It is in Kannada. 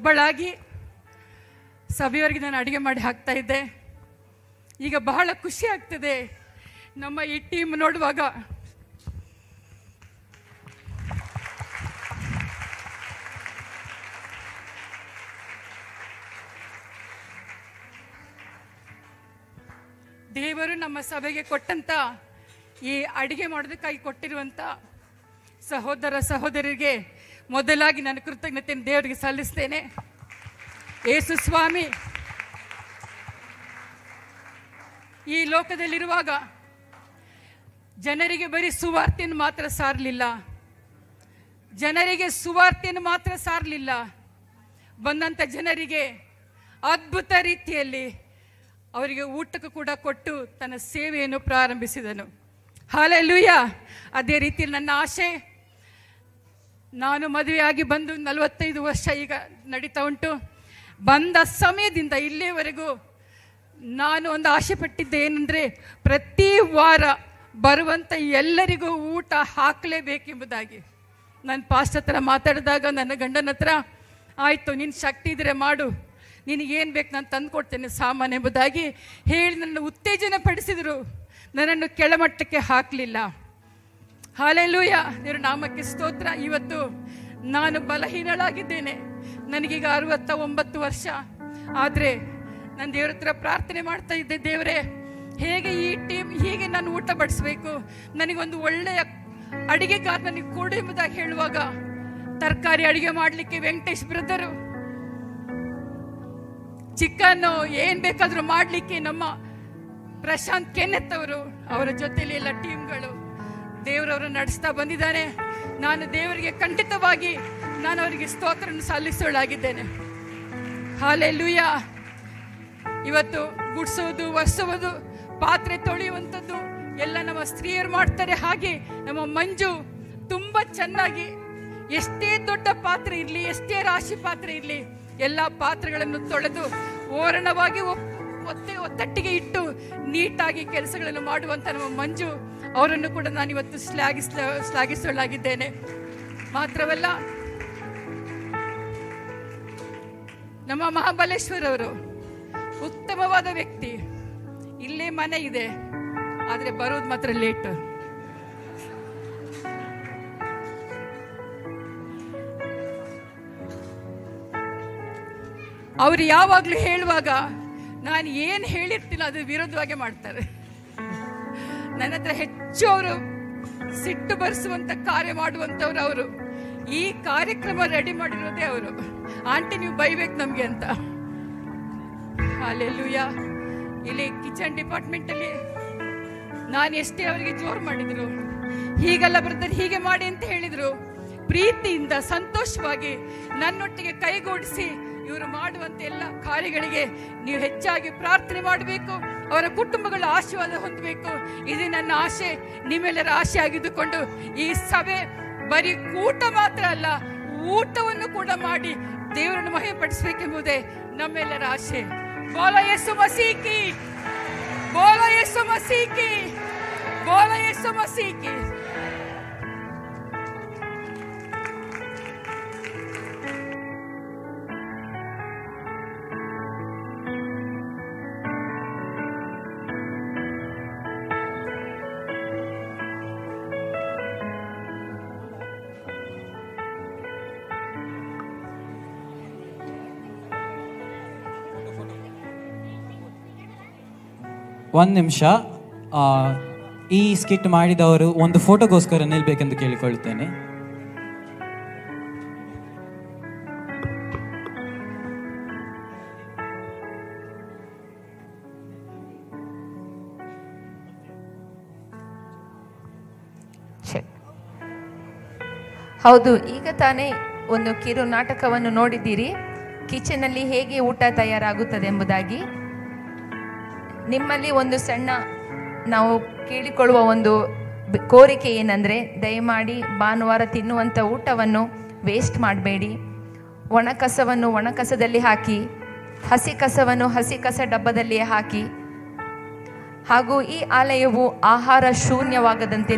ಒಬ್ಬಳಾಗಿ ಸಭೆಯವರಿಗೆ ನಾನು ಅಡುಗೆ ಮಾಡಿ ಹಾಕ್ತಾ ಇದ್ದೆ. ಈಗ ಬಹಳ ಖುಷಿ ಆಗ್ತದೆ ನಮ್ಮ ಈ ಟೀಮ್ ನೋಡುವಾಗ. ದೇವರು ನಮ್ಮ ಸಭೆಗೆ ಕೊಟ್ಟಂತ ಈ ಅಡಿಗೆ ಮಾಡೋದಕ್ಕಾಗಿ ಕೊಟ್ಟಿರುವಂಥ ಸಹೋದರ ಸಹೋದರಿಗೆ ಮೊದಲಾಗಿ ನಾನು ಕೃತಜ್ಞತೆಯನ್ನು ದೇವರಿಗೆ ಸಲ್ಲಿಸ್ತೇನೆ. ಯೇಸು ಸ್ವಾಮಿ ಈ ಲೋಕದಲ್ಲಿರುವಾಗ ಜನರಿಗೆ ಬರೀ ಸುವಾರ್ತೆಯನ್ನು ಮಾತ್ರ ಸಾರಲಿಲ್ಲ, ಬಂದಂಥ ಜನರಿಗೆ ಅದ್ಭುತ ರೀತಿಯಲ್ಲಿ ಅವರಿಗೆ ಊಟಕ್ಕೂ ಕೂಡ ಕೊಟ್ಟು ತನ್ನ ಸೇವೆಯನ್ನು ಪ್ರಾರಂಭಿಸಿದನು. ಹಲ್ಲೆಲೂಯಾ. ಅದೇ ರೀತಿಯಲ್ಲಿ ನನ್ನ ಆಸೆ, ನಾನು ಮದುವೆಯಾಗಿ ಬಂದು 45 ವರ್ಷ ಈಗ ನಡೀತಾ ಉಂಟು. ಬಂದ ಸಮಯದಿಂದ ಇಲ್ಲಿಯವರೆಗೂ ನಾನು ಒಂದು ಆಸೆ ಪಟ್ಟಿದ್ದೆ ಏನಂದರೆ, ಪ್ರತಿ ವಾರ ಬರುವಂಥ ಎಲ್ಲರಿಗೂ ಊಟ ಹಾಕಲೇಬೇಕೆಂಬುದಾಗಿ. ನಾನು ಪಾಸ್ಟರ್ ಹತ್ರ ಮಾತಾಡಿದಾಗ ನನ್ನ ಗಂಡನ ಹತ್ರ, ಆಯಿತು ನಿನ್ನ ಶಕ್ತಿ ಇದ್ದರೆ ಮಾಡು, ನಿನಗೇನು ಬೇಕು ನಾನು ತಂದು ಕೊಡ್ತೇನೆ ಸಾಮಾನು ಎಂಬುದಾಗಿ ಹೇಳಿ ನನ್ನ ಉತ್ತೇಜನ ಪಡಿಸಿದರು. ನನ್ನನ್ನು ಕೆಳಮಟ್ಟಕ್ಕೆ ಹಾಕಲಿಲ್ಲ. ಹಲ್ಲೆಲೂಯಾ. ದೇವರ ನಾಮಕ್ಕೆ ಸ್ತೋತ್ರ. ಇವತ್ತು ನಾನು ಬಲಹೀನಳಾಗಿದ್ದೇನೆ. ನನಗೀಗ 69 ವರ್ಷ. ಆದರೆ ನಾನು ದೇವ್ರ ಹತ್ರ ಪ್ರಾರ್ಥನೆ ಮಾಡ್ತಾ ಇದ್ದೆ, ದೇವರೇ ಹೇಗೆ ಈ ಟೀಮ್ ಹೀಗೆ ನಾನು ಊಟ ಬಡಿಸ್ಬೇಕು, ನನಗೊಂದು ಒಳ್ಳೆಯ ಅಡಿಗೆಗಾರ ನನಗೆ ಕೊಡು ಎಂಬುದಾಗಿ ಹೇಳುವಾಗ, ತರಕಾರಿ ಅಡಿಗೆ ಮಾಡಲಿಕ್ಕೆ ವೆಂಕಟೇಶ್ ಬ್ರದರು, ಚಿಕನ್ನು ಏನು ಬೇಕಾದರೂ ಮಾಡಲಿಕ್ಕೆ ನಮ್ಮ ಪ್ರಶಾಂತ್ ಕೆನೆತ್ ಅವರು, ಅವರ ಜೊತೆಲಿ ಎಲ್ಲ ಟೀಮ್ಗಳು ದೇವರವರು ನಡೆಸ್ತಾ ಬಂದಿದ್ದಾರೆ. ನಾನು ದೇವರಿಗೆ ಖಂಡಿತವಾಗಿ ನಾನು ಅವರಿಗೆ ಸ್ತೋತ್ರವನ್ನು ಸಲ್ಲಿಸೋಳಾಗಿದ್ದೇನೆ. ಹಲ್ಲೆಲೂಯಾ. ಇವತ್ತು ಗುಡಿಸೋದು, ಒರೆಸುವುದು, ಪಾತ್ರೆ ತೊಳೆಯುವಂಥದ್ದು ಎಲ್ಲ ನಮ್ಮ ಸ್ತ್ರೀಯರು ಮಾಡ್ತಾರೆ. ಹಾಗೆ ನಮ್ಮ ಮಂಜು ತುಂಬ ಚೆನ್ನಾಗಿ, ಎಷ್ಟೇ ದೊಡ್ಡ ಪಾತ್ರೆ ಇರಲಿ, ಎಷ್ಟೇ ರಾಶಿ ಪಾತ್ರೆ ಇರಲಿ, ಎಲ್ಲ ಪಾತ್ರೆಗಳನ್ನು ತೊಳೆದು ಓರಣವಾಗಿ ಒತ್ತಟ್ಟಿಗೆ ಇಟ್ಟು ನೀಟಾಗಿ ಕೆಲಸಗಳನ್ನು ಮಾಡುವಂಥ ನಮ್ಮ ಮಂಜು ಅವರನ್ನು ಕೂಡ ನಾನಿವತ್ತು ಶ್ಲಾಘಿಸಲಾಗಿದ್ದೇನೆ. ಮಾತ್ರವಲ್ಲ, ನಮ್ಮ ಮಹಾಬಲೇಶ್ವರ್ ಅವರು ಉತ್ತಮವಾದ ವ್ಯಕ್ತಿ. ಇಲ್ಲೇ ಮನೆ ಇದೆ, ಆದರೆ ಬರೋದು ಮಾತ್ರ ಲೇಟ್. ಅವರು ಯಾವಾಗಲೂ ಹೇಳುವಾಗ ನಾನು ಏನು ಹೇಳಿರ್ತಿಲ್ಲ ಅದು ವಿರೋಧವಾಗಿ ಮಾಡ್ತಾರೆ. ನನ್ನ ಹತ್ರ ಹೆಚ್ಚು ಅವರು ಸಿಟ್ಟು ಬರೆಸುವಂತ ಕಾರ್ಯ ಮಾಡುವಂಥವ್ರು ಅವರು. ಈ ಕಾರ್ಯಕ್ರಮ ರೆಡಿ ಮಾಡಿರೋದೇ ಅವರು. ಆಂಟಿ ನೀವು ಬೈಬೇಕು ನಮಗೆ ಅಂತ. ಹಲ್ಲೆಲೂಯಾ. ಇಲ್ಲಿ ಕಿಚನ್ ಡಿಪಾರ್ಟ್ಮೆಂಟಲ್ಲಿ ನಾನು ಎಷ್ಟೇ ಅವರಿಗೆ ಜೋರು ಮಾಡಿದ್ರು, ಹೀಗೆಲ್ಲ ಬ್ರದರ್ ಹೀಗೆ ಮಾಡಿ ಅಂತ ಹೇಳಿದ್ರು, ಪ್ರೀತಿಯಿಂದ ಸಂತೋಷವಾಗಿ ನನ್ನೊಟ್ಟಿಗೆ ಕೈಗೂಡಿಸಿ ಇವರು ಮಾಡುವಂತ ಎಲ್ಲ ಕಾರ್ಯಗಳಿಗೆ ನೀವು ಹೆಚ್ಚಾಗಿ ಪ್ರಾರ್ಥನೆ ಮಾಡಬೇಕು. ಅವರ ಕುಟುಂಬಗಳ ಆಶೀರ್ವಾದ ಹೊಂದಬೇಕು. ಇದು ನನ್ನ ಆಶೆ, ನಿಮ್ಮೆಲ್ಲರ ಆಶೆ ಆಗಿದ್ದುಕೊಂಡು ಈ ಸಭೆ ಬರೀ ಊಟ ಮಾತ್ರ ಅಲ್ಲ, ಊಟವನ್ನು ಕೂಡ ಮಾಡಿ ದೇವರನ್ನು ಮಹಿಮೆಪಡಿಸಬೇಕೆಂಬುದೇ ನಮ್ಮೆಲ್ಲರ ಆಶೆ. ಬೋಲೋ ಯೇಸು ಮಸೀಹ್ ಕಿ, ಬೋಲೋ ಯೇಸು ಮಸೀಹ್ ಕಿ, ಬೋಲೋ ಯೇಸು ಮಸೀಹ್ ಕಿ. ಒಂದು ನಿಮಿಷ, ಈ ಸ್ಕಿಟ್ ಮಾಡಿದವರು ಒಂದು ಫೋಟೋಗೋಸ್ಕರ ನಿಲ್ಬೇಕೆಂದು ಕೇಳಿಕೊಳ್ಳುತ್ತೇನೆ. ಹೌದು, ಈಗ ತಾನೇ ಒಂದು ಕಿರು ನಾಟಕವನ್ನು ನೋಡಿದ್ದೀರಿ, ಕಿಚನಲ್ಲಿ ಹೇಗೆ ಊಟ ತಯಾರಾಗುತ್ತದೆ ಎಂಬುದಾಗಿ. ನಿಮ್ಮಲ್ಲಿ ಒಂದು ಸಣ್ಣ ನಾವು ಕೇಳಿಕೊಳ್ಳುವ ಒಂದು ಕೋರಿಕೆ ಏನಂದರೆ, ದಯಮಾಡಿ ಭಾನುವಾರ ತಿನ್ನುವಂಥ ಊಟವನ್ನು ವೇಸ್ಟ್ ಮಾಡಬೇಡಿ. ಒಣ ಕಸವನ್ನು ಒಣ ಕಸದಲ್ಲಿ ಹಾಕಿ, ಹಸಿ ಕಸವನ್ನು ಹಸಿ ಕಸ ಡಬ್ಬದಲ್ಲಿ ಹಾಕಿ, ಹಾಗೂ ಈ ಆಲಯವು ಆಹಾರ ಶೂನ್ಯವಾಗದಂತೆ